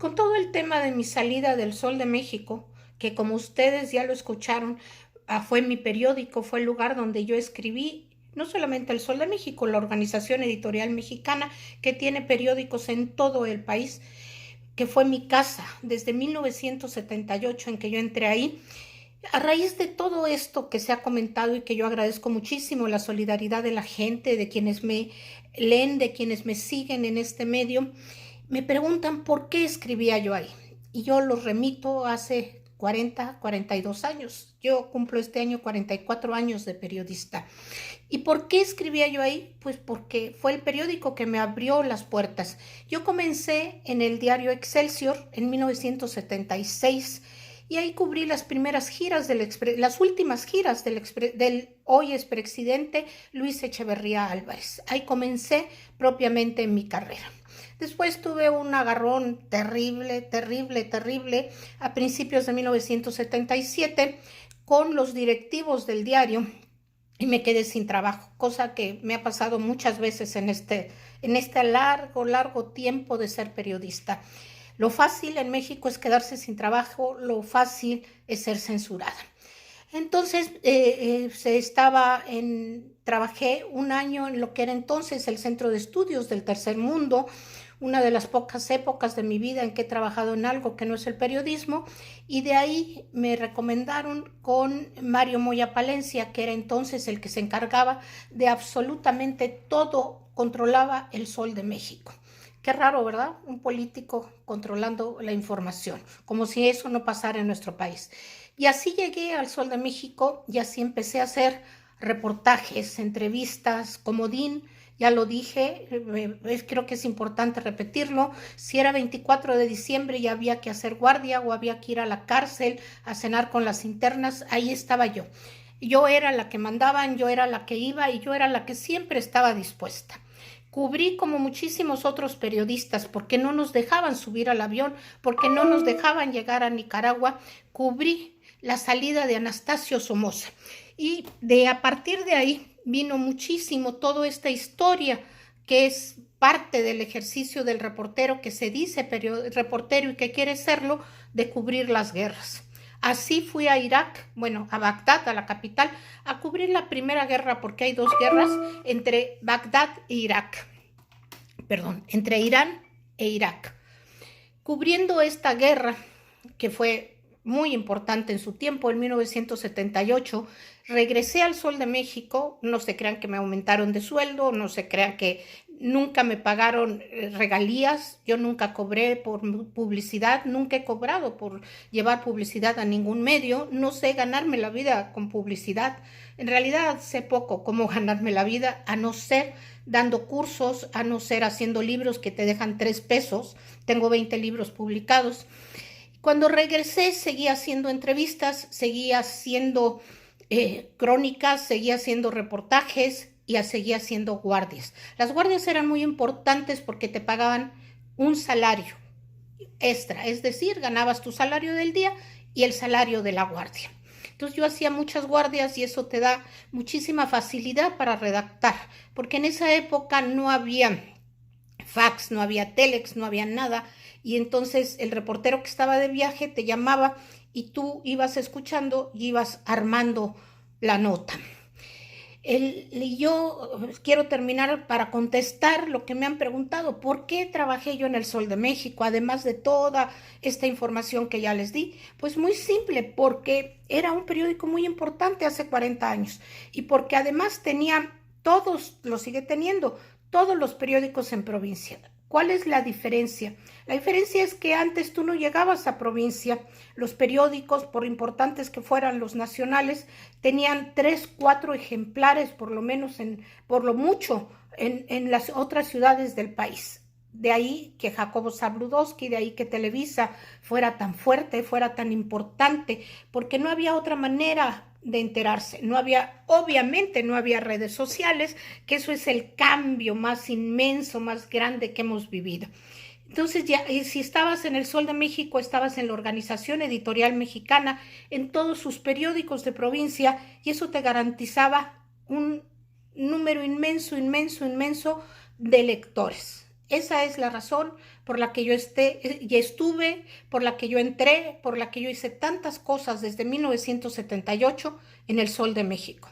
Con todo el tema de mi salida del Sol de México, que como ustedes ya lo escucharon, fue mi periódico, fue el lugar donde yo escribí, no solamente El Sol de México, la organización editorial mexicana que tiene periódicos en todo el país, que fue mi casa desde 1978 en que yo entré ahí. A raíz de todo esto que se ha comentado y que yo agradezco muchísimo la solidaridad de la gente, de quienes me leen, de quienes me siguen en este medio, me preguntan por qué escribía yo ahí. Y yo los remito hace 42 años. Yo cumplo este año 44 años de periodista. ¿Y por qué escribía yo ahí? Pues porque fue el periódico que me abrió las puertas. Yo comencé en el diario Excelsior en 1976 y ahí cubrí las primeras giras las últimas giras del hoy expresidente Luis Echeverría Álvarez. Ahí comencé propiamente en mi carrera. Después tuve un agarrón terrible a principios de 1977 con los directivos del diario y me quedé sin trabajo, cosa que me ha pasado muchas veces en este largo tiempo de ser periodista. Lo fácil en México es quedarse sin trabajo, lo fácil es ser censurada. Entonces trabajé un año en lo que era entonces el Centro de Estudios del Tercer Mundo, una de las pocas épocas de mi vida en que he trabajado en algo que no es el periodismo, y de ahí me recomendaron con Mario Moya Palencia, que era entonces el que se encargaba de absolutamente todo, controlaba El Sol de México. Qué raro, ¿verdad? Un político controlando la información, como si eso no pasara en nuestro país. Y así llegué al Sol de México y así empecé a hacer reportajes, entrevistas, comodín. Ya lo dije, creo que es importante repetirlo. Si era 24 de diciembre y había que hacer guardia o había que ir a la cárcel a cenar con las internas, ahí estaba yo. Yo era la que mandaban, yo era la que iba y yo era la que siempre estaba dispuesta. Cubrí como muchísimos otros periodistas porque no nos dejaban subir al avión, porque no nos dejaban llegar a Nicaragua. Cubrí la salida de Anastasio Somoza y a partir de ahí vino muchísimo toda esta historia que es parte del ejercicio del reportero que se dice reportero y que quiere serlo, de cubrir las guerras. Así fui a Irak, bueno, a Bagdad, a la capital, a cubrir la primera guerra, porque hay dos guerras entre Bagdad e Irak. Perdón, entre Irán e Irak. Cubriendo esta guerra, que fue muy importante en su tiempo, en 1978, regresé al Sol de México. No se crean que me aumentaron de sueldo, no se crean que nunca me pagaron regalías, yo nunca cobré por publicidad, nunca he cobrado por llevar publicidad a ningún medio, no sé ganarme la vida con publicidad. En realidad sé poco cómo ganarme la vida, a no ser dando cursos, a no ser haciendo libros que te dejan 3 pesos. Tengo 20 libros publicados. Cuando regresé seguía haciendo entrevistas, seguía haciendo crónicas, seguía haciendo reportajes y seguía haciendo guardias. Las guardias eran muy importantes porque te pagaban un salario extra, es decir, ganabas tu salario del día y el salario de la guardia. Entonces yo hacía muchas guardias y eso te da muchísima facilidad para redactar, porque en esa época no había fax, no había telex, no había nada, y entonces el reportero que estaba de viaje te llamaba y tú ibas escuchando y ibas armando la nota. Yo quiero terminar para contestar lo que me han preguntado: ¿por qué trabajé yo en El Sol de México, además de toda esta información que ya les di? Pues muy simple, porque era un periódico muy importante hace 40 años y porque además tenía todos, lo sigue teniendo, todos los periódicos en provincia. ¿Cuál es la diferencia? La diferencia es que antes tú no llegabas a provincia. Los periódicos, por importantes que fueran los nacionales, tenían 3, 4 ejemplares, por lo menos, por lo mucho, en las otras ciudades del país. De ahí que Jacobo Zabludowski, de ahí que Televisa fuera tan fuerte, fuera tan importante, porque no había otra manera de enterarse. Obviamente no había redes sociales, que eso es el cambio más inmenso, más grande que hemos vivido. Entonces, ya, si estabas en El Sol de México, estabas en la Organización Editorial Mexicana, en todos sus periódicos de provincia, y eso te garantizaba un número inmenso de lectores. Esa es la razón por la que yo y estuve, por la que yo entré, por la que yo hice tantas cosas desde 1978 en el Sol de México.